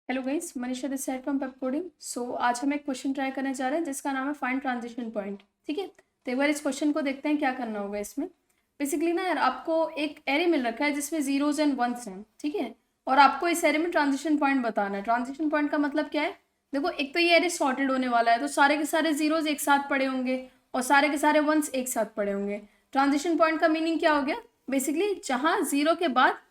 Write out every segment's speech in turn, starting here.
Hello guys, Manisha this side from Pepcoding. So आज हम एक क्वेश्चन ट्राई करने जा रहे हैं जिसका नाम है फाइंड ट्रांजिशन पॉइंट। ठीक है, तो एक बार इस क्वेश्चन को देखते हैं क्या करना होगा इसमें। बेसिकली ना यार, आपको एक एरे मिल रखा है जिसमें जीरोज एंड वंस हैं। ठीक है, और आपको इस एरे में ट्रांजिशन पॉइंट बताना है। ट्रांजिशन पॉइंट का मतलब क्या है? देखो, एक तो ये एरे सॉर्टेड होने वाला है, तो सारे के सारे जीरोज एक साथ पड़े होंगे और सारे के सारे वंस एक साथ पड़े होंगे। ट्रांजिशन पॉइंट का मीनिंग क्या हो गया? बेसिकली जहाँ जीरो के बाद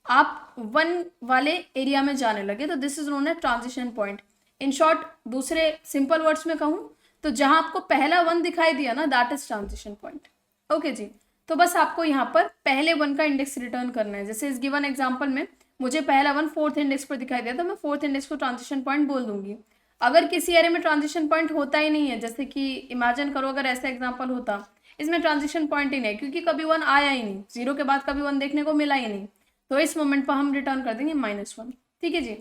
आप वन वाले एरिया में जाने लगे तो this is known as transition point. In short, दूसरे सिंपल वर्ड्स में कहूँ तो जहां आपको पहला वन दिखाई दिया ना, that is transition point. Okay जी, तो बस आपको यहाँ पर पहले वन का इंडेक्स रिटर्न करना है। जैसे इस गिवन एग्जाम्पल में मुझे पहला वन फोर्थ इंडेक्स पर दिखाई दिया तो मैं फोर्थ इंडेक्स को ट्रांजिशन पॉइंट बोल दूंगी। अगर किसी एरे में ट्रांजिशन पॉइंट होता ही नहीं है, जैसे कि इमेजिन करो अगर ऐसा एग्जाम्पल होता, इसमें ट्रांजिशन पॉइंट ही नहीं क्योंकि कभी वन आया ही नहीं, जीरो के बाद कभी वन देखने को मिला ही नहीं, तो इस मोमेंट पर हम रिटर्न कर देंगे -1। ठीक है जी,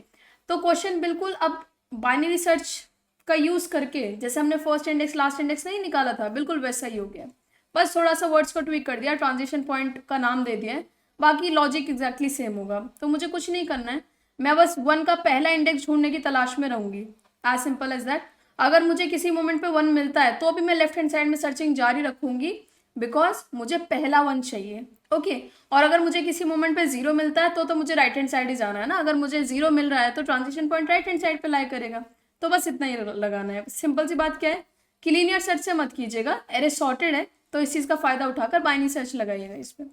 तो क्वेश्चन बिल्कुल अब बाइनरी सर्च का यूज करके जैसे हमने फर्स्ट इंडेक्स लास्ट इंडेक्स नहीं निकाला था, बिल्कुल वैसा ही हो गया। बस थोड़ा सा वर्ड्स को ट्वीक कर दिया, ट्रांजिशन पॉइंट का नाम दे दिया है, बाकी लॉजिक एग्जैक्टली सेम होगा। तो मुझे कुछ नहीं करना है, मैं बस वन का पहला इंडेक्स ढूंढने की तलाश में रहूंगी। As simple as that. अगर मुझे किसी मोमेंट पे वन मिलता है तो भी मैं लेफ्ट हैंड साइड में सर्चिंग जारी रखूंगी, बिकॉज मुझे पहला वन चाहिए। ओके, और अगर मुझे किसी मोमेंट पे जीरो मिलता है तो मुझे राइट हैंड साइड ही जाना है ना। अगर मुझे जीरो मिल रहा है तो transition point right hand side पे लाई करेगा। तो बस इतना ही लगाना है। सिंपल सी बात क्या है कि लीनियर सर्च से मत कीजिएगा, एरे सॉर्टेड है तो इस चीज़ का फायदा उठाकर बाइनरी सर्च लगाइएगा इस पर।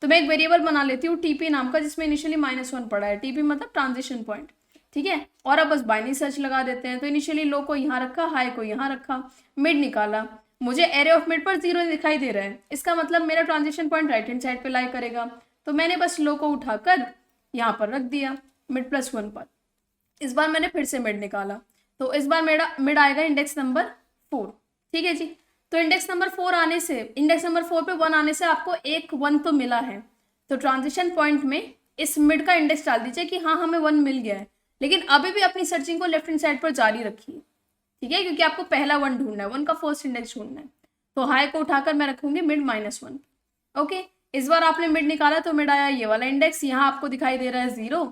तो मैं एक वेरिएबल बना लेती हूँ टीपी नाम का, जिसमें इनिशियली -1 पड़ा है। टीपी मतलब ट्रांजिशन पॉइंट। ठीक है, और अब बस बाइनरी सर्च लगा देते हैं। तो इनिशियली लो को यहाँ रखा, हाई को यहाँ रखा, मिड निकाला। मुझे एरे ऑफ मिड पर जीरो दिखाई दे रहा है, इसका मतलब मेरा transition point right hand side पे लाई करेगा। तो मैंने बस लो को उठाकर यहाँ पर रख दिया मिड +1 पर। इस बार मैंने फिर से मिड निकाला, तो इस बार मेरा मिड आएगा इंडेक्स नंबर 4। ठीक है जी, तो इंडेक्स नंबर 4 आने से, इंडेक्स नंबर 4 पे 1 आने से आपको एक वन तो मिला है। तो ट्रांजिशन पॉइंट में इस मिड का इंडेक्स डाल दीजिए कि हाँ हमें 1 मिल गया है, लेकिन अभी भी अपनी सर्चिंग को लेफ्ट हैंड साइड पर जारी रखिए। ठीक है, क्योंकि आपको पहला वन ढूंढना है, वन का फर्स्ट इंडेक्स ढूंढना है। तो हाई को उठाकर मैं रखूंगी मिड -1। ओके, इस बार आपने मिड निकाला तो मिड आया ये वाला इंडेक्स, यहाँ आपको दिखाई दे रहा है 0।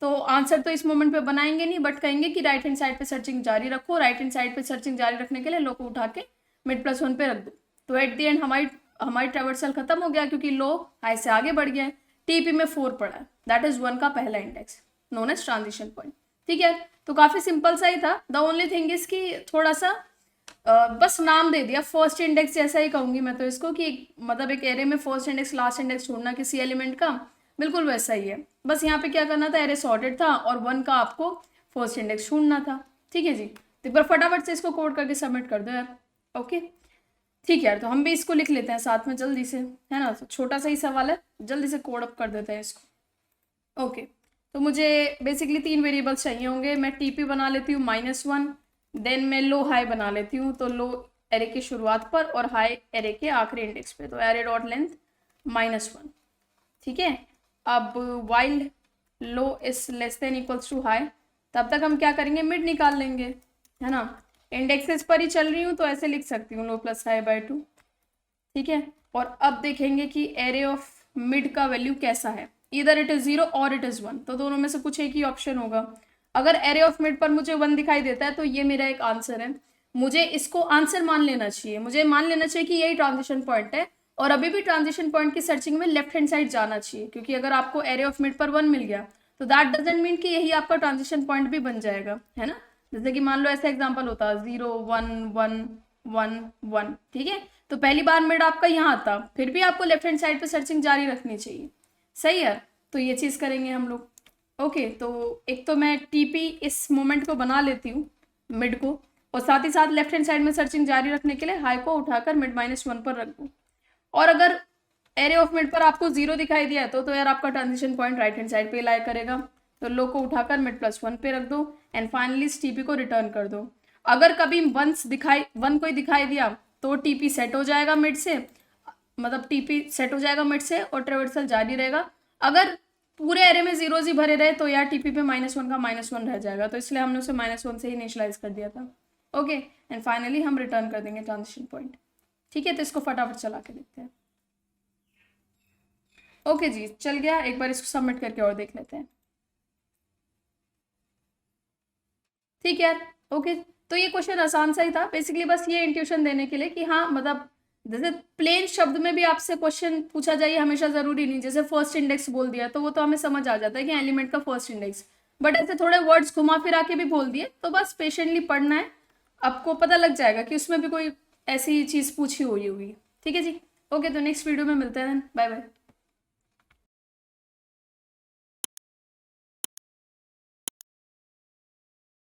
तो आंसर तो इस मोमेंट पे बनाएंगे नहीं, बट कहेंगे कि राइट हैंड साइड पे सर्चिंग जारी रखो। राइट हैंड साइड पे सर्चिंग जारी रखने के लिए लो को उठा के मिड +1 पे रख दो। तो एट द एंड हमारी हमारी ट्रेवर्सल खत्म हो गया, क्योंकि लो हाई से आगे बढ़ गया है। टीपी में 4 पड़ा है, दैट इज 1 का पहला index, known as transition point. ठीक है, तो काफी सिंपल सा ही था। द ओनली थिंग इज कि थोड़ा सा बस नाम दे दिया फर्स्ट इंडेक्स, जैसा ही कहूंगी मैं तो इसको कि मतलब एक एरे में फर्स्ट इंडेक्स लास्ट इंडेक्स ढूंढना किसी एलिमेंट का, बिल्कुल वैसा ही है। बस यहाँ पे क्या करना था, एरे सॉर्टेड था और 1 का आपको फर्स्ट इंडेक्स ढूंढना था। ठीक है जी, तो एक बार फटाफट से इसको कोड करके सबमिट कर दो यार। ओके, ठीक है यार, तो हम भी इसको लिख लेते हैं साथ में जल्दी से, है ना। तो छोटा सा ही सवाल है, जल्दी से कोड अप कर देते हैं इसको। ओके, तो मुझे बेसिकली 3 वेरिएबल्स चाहिए होंगे। मैं टीपी बना लेती हूँ -1, देन मैं लो हाई बना लेती हूँ। तो लो एरे की शुरुआत पर और हाई एरे के आखिरी इंडेक्स पे, तो एरे डॉट लेंथ -1। ठीक है, अब while low is less than equals to high, तब तक हम क्या करेंगे, मिड निकाल लेंगे, है ना। इंडेक्सेस पर ही चल रही हूँ तो ऐसे लिख सकती हूँ लो + हाई / 2। ठीक है, और अब देखेंगे कि एरे ऑफ मिड का वैल्यू कैसा है। इधर इट इज 0 और इट इज 1, तो दोनों में से कुछ एक ही ऑप्शन होगा। अगर एरे ऑफ मिड पर मुझे 1 दिखाई देता है तो ये मेरा एक आंसर है। मुझे इसको आंसर मान लेना चाहिए, मुझे मान लेना चाहिए कि यही ट्रांजिशन पॉइंट है। और अभी भी ट्रांजिशन पॉइंट की सर्चिंग में लेफ्ट हैंड साइड जाना चाहिए, क्योंकि अगर आपको एरे ऑफ मिड पर 1 मिल गया तो दैट डजंट मीन कि यही आपका ट्रांजिशन पॉइंट भी बन जाएगा, है ना। जैसे कि मान लो ऐसा एग्जाम्पल होता 0 1 1 1 1। ठीक है, तो पहली बार मिड आपका यहाँ आता, फिर भी आपको लेफ्ट हैंड साइड पे सर्चिंग जारी रखनी चाहिए। सही है, तो ये चीज़ करेंगे हम लोग। ओके, तो एक तो मैं टीपी इस मोमेंट को बना लेती हूँ मिड को, और साथ ही साथ लेफ्ट हैंड साइड में सर्चिंग जारी रखने के लिए हाई को उठाकर मिड -1 पर रख दूँ। और अगर एरे ऑफ मिड पर आपको 0 दिखाई दिया है तो यार आपका transition point right hand side पे लाई करेगा। तो लो को उठाकर मिड +1 पे रख दो एंड फाइनली टीपी को रिटर्न कर दो। अगर कभी वन कोई दिखाई दिया तो टीपी सेट हो जाएगा मिड से, मतलब टीपी सेट हो जाएगा मिड से और ट्रेवर्सल जारी रहेगा। अगर पूरे एरे में जीरोज ही भरे रहे तो यार टीपी पे -1 का -1 रह जाएगा, तो इसलिए हमने उसे -1 से ही इनिशियलाइज कर दिया था। ओके, एंड फाइनली हम रिटर्न कर देंगे ट्रांजिशन पॉइंट। ठीक है, तो इसको फटाफट चला के देखते हैं। ओके जी, चल गया। एक बार इसको सबमिट करके और देख लेते हैं। ठीक है यार, ओके। तो ये क्वेश्चन आसान सा ही था, बेसिकली बस ये इंट्यूशन देने के लिए कि हाँ मतलब जैसे प्लेन शब्द में भी आपसे क्वेश्चन पूछा जाए हमेशा जरूरी नहीं, जैसे फर्स्ट इंडेक्स बोल दिया तो वो तो हमें समझ आ जाता है कि एलिमेंट का फर्स्ट इंडेक्स, बट ऐसे थोड़े वर्ड्स घुमा फिरा के भी बोल दिए तो बस पेशेंटली पढ़ना है, आपको पता लग जाएगा कि उसमें भी कोई ऐसी चीज़ पूछी हुई होगी। ठीक है जी, ओके, तो नेक्स्ट वीडियो में मिलते हैं, बाय बाय।